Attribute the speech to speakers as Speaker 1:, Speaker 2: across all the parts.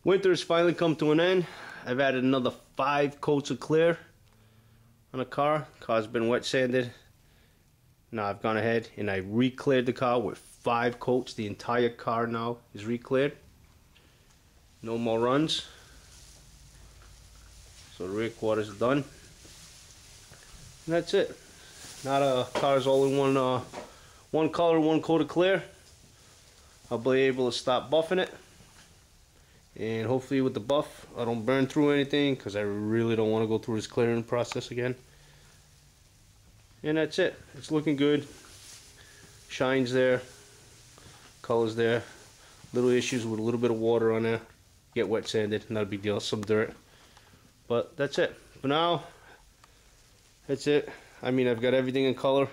Speaker 1: Winter has finally come to an end. I've added another 5 coats of clear on the car. Car's been wet sanded. Now I've gone ahead and I re-cleared the car with 5 coats. The entire car now is re-cleared. No more runs. So the rear quarters are done. And that's it. Now the car is all in one color, 1 coat of clear. I'll be able to stop buffing it. And hopefully with the buff I don't burn through anything, because I really don't want to go through this clearing process again. And that's it. It's looking good. Shine's there. Color's there. Little issues with a little bit of water on there. Get wet sanded, not a big deal. Some dirt. But that's it. For now, that's it. I mean, I've got everything in color.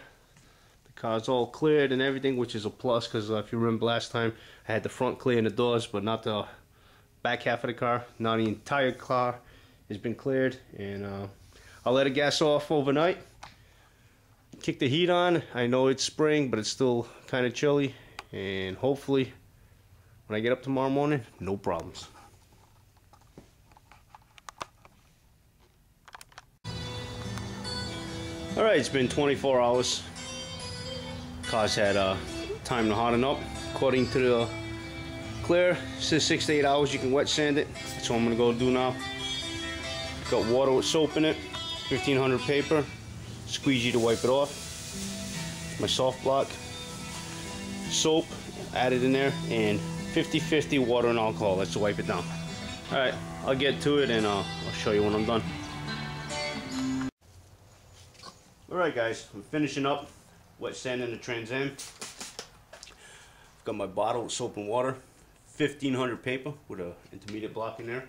Speaker 1: The car's all cleared and everything, which is a plus, because if you remember last time, I had the front clear and the doors, but not the back half of the car. Now the entire car has been cleared, and I'll let it gas off overnight. Kick the heat on. I know it's spring, but it's still kind of chilly, and hopefully when I get up tomorrow morning, no problems. Alright, it's been 24 hours. Car's had time to harden up. According to the clear, it says 6 to 8 hours you can wet sand it. That's what I'm going to go do now. Got water with soap in it, 1500 paper, squeegee to wipe it off, my soft block, soap added in there, and 50-50 water and alcohol. Let's wipe it down. Alright, I'll get to it and I'll show you when I'm done. Alright guys, I'm finishing up wet sanding the Trans Am. I've got my bottle of soap and water, 1500 paper with an intermediate block in there.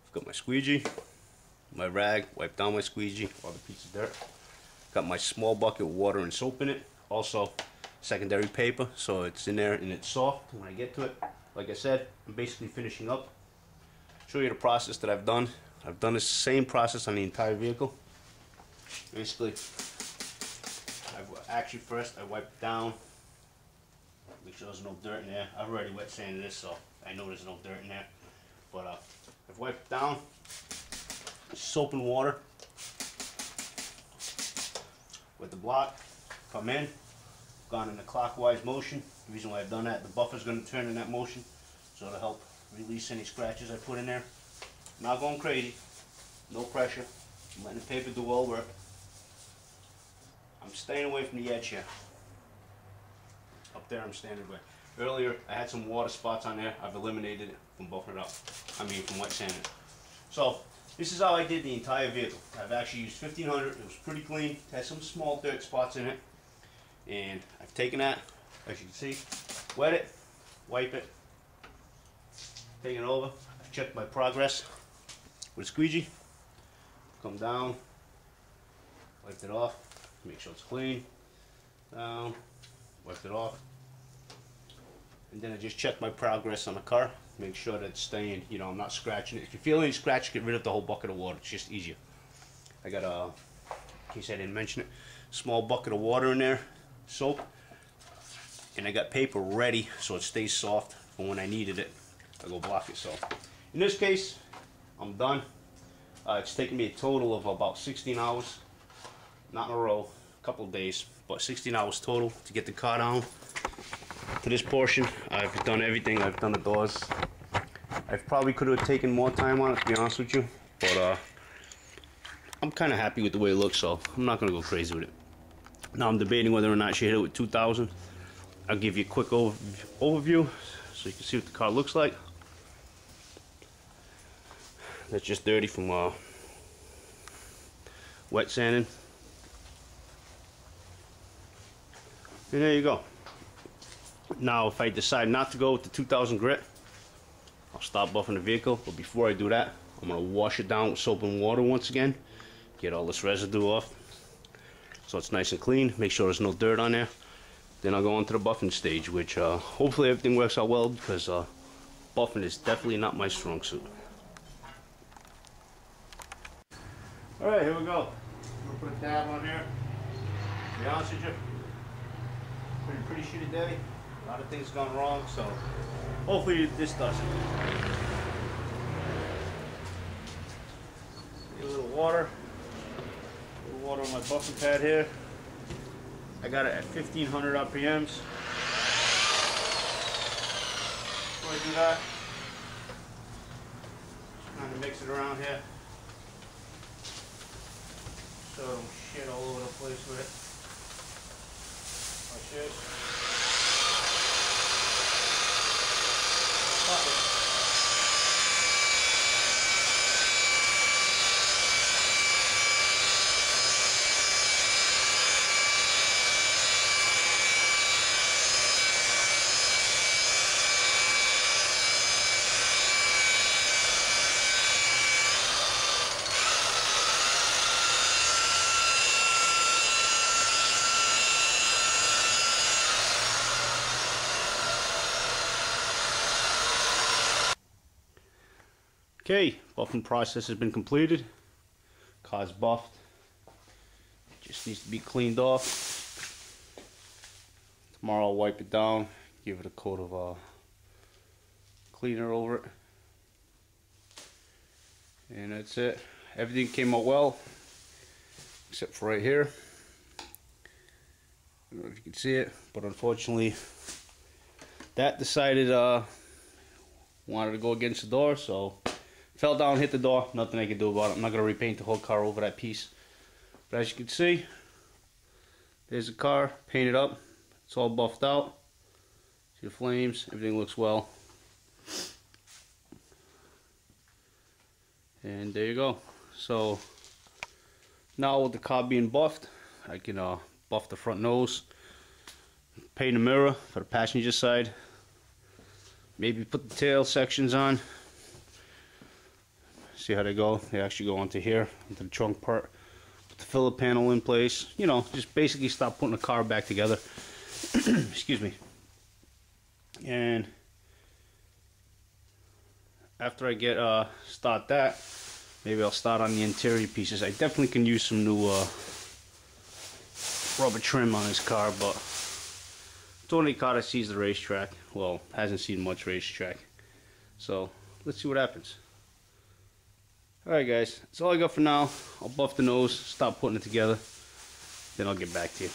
Speaker 1: I've got my squeegee, my rag, wipe down my squeegee, all the piece of dirt. Got my small bucket of water and soap in it. Also secondary paper, so it's in there and it's soft when I get to it. Like I said, I'm basically finishing up. Show you the process that I've done. I've done the same process on the entire vehicle. Basically, first I wipe down, make sure there's no dirt in there. I've already wet sanded this, so I know there's no dirt in there. But I've wiped down, soap and water with the block. Come in, gone in a clockwise motion. The reason why I've done that, the buffer's going to turn in that motion, so it'll help release any scratches I put in there. Not going crazy, no pressure. I'm letting the paper do all work. I'm staying away from the edge here. Up there I'm standing away. Earlier I had some water spots on there. I've eliminated it from buffing it up. From wet sanding. So this is how I did the entire vehicle. I've actually used 1500. It was pretty clean. It has some small dirt spots in it. And I've taken that, as you can see, wet it, wipe it, take it over. I've checked my progress with a squeegee. Come down, wipe it off, make sure it's clean, down, wipe it off, and then I just check my progress on the car, make sure that it's staying, you know, I'm not scratching it. If you feel any scratch, get rid of the whole bucket of water, it's just easier. I got a, in case I didn't mention it, small bucket of water in there, soap, and I got paper ready so it stays soft for when I needed it. I go block it. So in this case, I'm done. It's taken me a total of about 16 hours, not in a row, a couple of days, but 16 hours total to get the car down to this portion. I've done everything. I've done the doors. I probably could have taken more time on it, to be honest with you, but I'm kind of happy with the way it looks, so I'm not going to go crazy with it. Now I'm debating whether or not I should hit it with 2000. I'll give you a quick overview so you can see what the car looks like. That's just dirty from wet sanding. And there you go. Now if I decide not to go with the 2000 grit, I'll stop buffing the vehicle. But before I do that, I'm going to wash it down with soap and water once again. Get all this residue off so it's nice and clean. Make sure there's no dirt on there. Then I'll go on to the buffing stage, which hopefully everything works out well, because buffing is definitely not my strong suit. Alright, here we go. I'm going to put a tab on here. To be honest with you, pretty shitty day. A lot of things gone wrong, so hopefully this does it. water. A little water on my buffing pad here. I got it at 1500 RPMs. Before I do that, just kind of mix it around here so I don't shit all over the place with it. Like this. Pop it. Okay, buffing process has been completed. Car's buffed. Just needs to be cleaned off. Tomorrow I'll wipe it down, give it a coat of cleaner over it. And that's it. Everything came out well, except for right here. I don't know if you can see it, but unfortunately that decided wanted to go against the door, so fell down, hit the door. Nothing I can do about it. I'm not going to repaint the whole car over that piece. But as you can see, there's the car painted up. It's all buffed out. See the flames. Everything looks well. And there you go. So now with the car being buffed, I can buff the front nose, paint a mirror for the passenger side, maybe put the tail sections on. See how they go? They actually go onto here, into the trunk part. Put the filler panel in place. You know, just basically stop putting the car back together. Excuse me. And after I get start that, maybe I'll start on the interior pieces. I definitely can use some new rubber trim on this car, but it's only a car that sees the racetrack. Well, hasn't seen much racetrack. So let's see what happens. Alright guys, that's all I got for now. I'll buff the nose, stop putting it together, then I'll get back to you.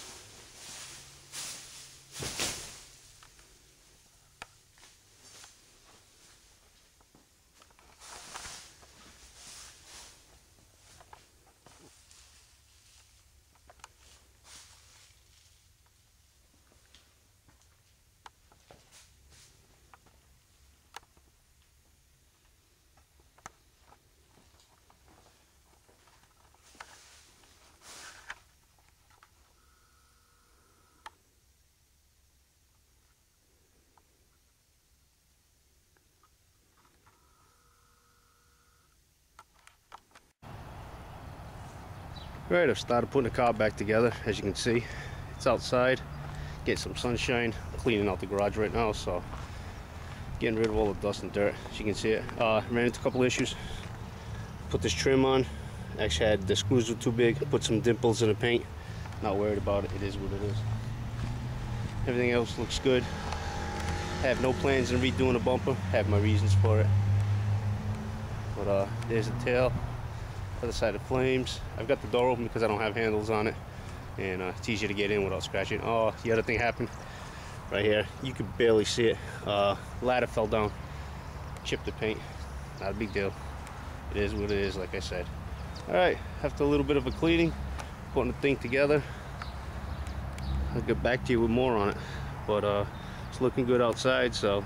Speaker 1: Alright, I've started putting the car back together. As you can see, it's outside, getting some sunshine, cleaning out the garage right now, so getting rid of all the dust and dirt. As you can see it, ran into a couple issues. Put this trim on, actually had the screws were too big, put some dimples in the paint. Not worried about it, it is what it is. Everything else looks good. Have no plans in redoing the bumper, have my reasons for it. But there's the tail. Other side of flames. I've got the door open because I don't have handles on it, and it's easier to get in without scratching. Oh, the other thing happened right here. You could barely see it. Ladder fell down, chipped the paint. Not a big deal. It is what it is, like I said. All right, after a little bit of a cleaning, putting the thing together, I'll get back to you with more on it. But it's looking good outside, so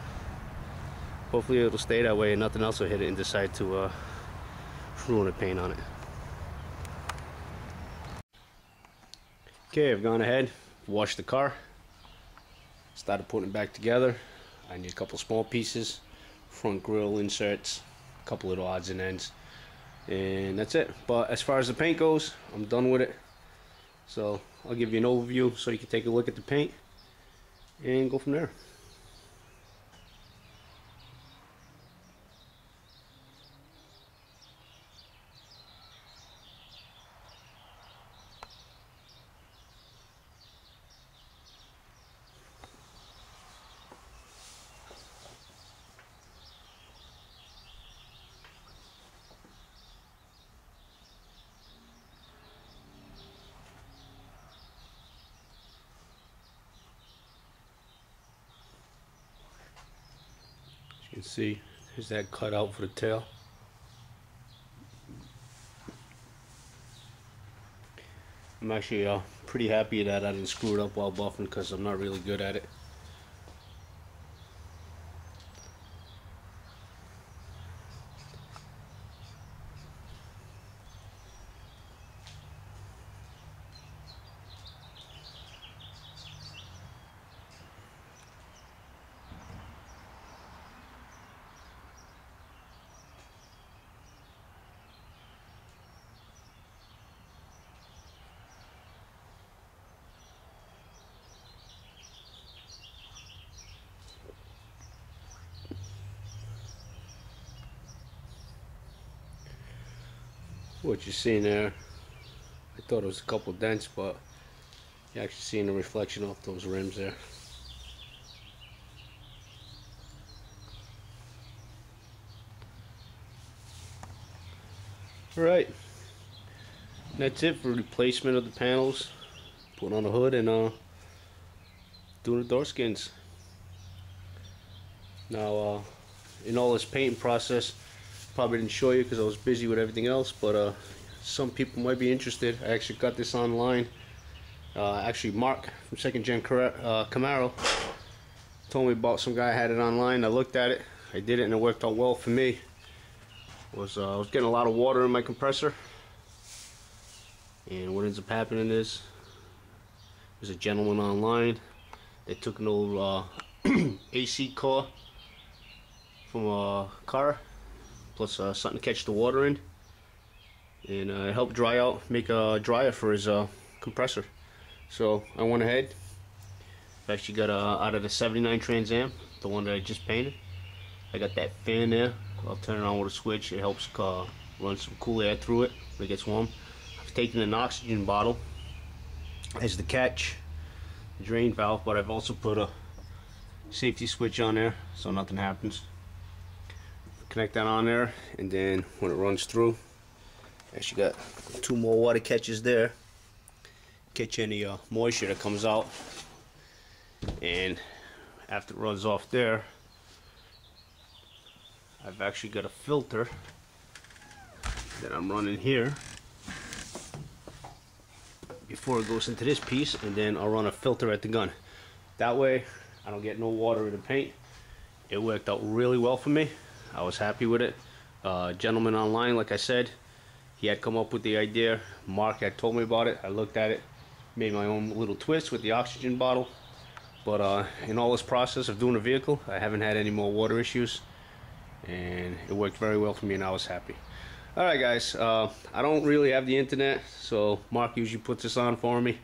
Speaker 1: hopefully it'll stay that way and nothing else will hit it and decide to ruin the paint on it. Okay, I've gone ahead, washed the car, started putting it back together. I need a couple small pieces, front grille inserts, a couple little odds and ends, and that's it. But as far as the paint goes, I'm done with it. So I'll give you an overview so you can take a look at the paint and go from there. You can see there's that cut out for the tail. I'm actually pretty happy that I didn't screw it up while buffing, because I'm not really good at it. What you're seeing there, I thought it was a couple dents, but you're actually seeing the reflection off those rims there. Alright, that's it for replacement of the panels, putting on the hood, and doing the door skins. Now, in all this painting process, probably didn't show you because I was busy with everything else, but some people might be interested. I actually got this online. Actually, Mark from Second Gen Camaro told me about some guy had it online. I looked at it, I did it, and it worked out well for me. I was getting a lot of water in my compressor, and what ends up happening is there's a gentleman online. They took an old AC core from a car, plus something to catch the water in, and it helped dry out, make a dryer for his compressor. So I went ahead, I've actually got out of the 79 Trans Am, the one that I just painted, I got that fan there. I'll turn it on with a switch. It helps run some cool air through it when it gets warm. I've taken an oxygen bottle as the catch, the drain valve, but I've also put a safety switch on there so nothing happens. Connect that on there, and then when it runs through, actually got 2 more water catches there, catch any moisture that comes out. And after it runs off there, I've actually got a filter that I'm running here before it goes into this piece, and then I'll run a filter at the gun. That way I don't get no water in the paint. It worked out really well for me. I was happy with it. Gentleman online, like I said, he had come up with the idea. Mark had told me about it. I looked at it, made my own little twist with the oxygen bottle. But in all this process of doing a vehicle, I haven't had any more water issues, and it worked very well for me, and I was happy. Alright guys, I don't really have the internet, so Mark usually puts this on for me.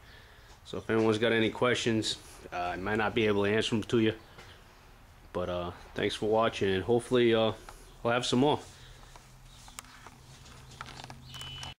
Speaker 1: So if anyone's got any questions, I might not be able to answer them to you. But thanks for watching, and hopefully we'll have some more.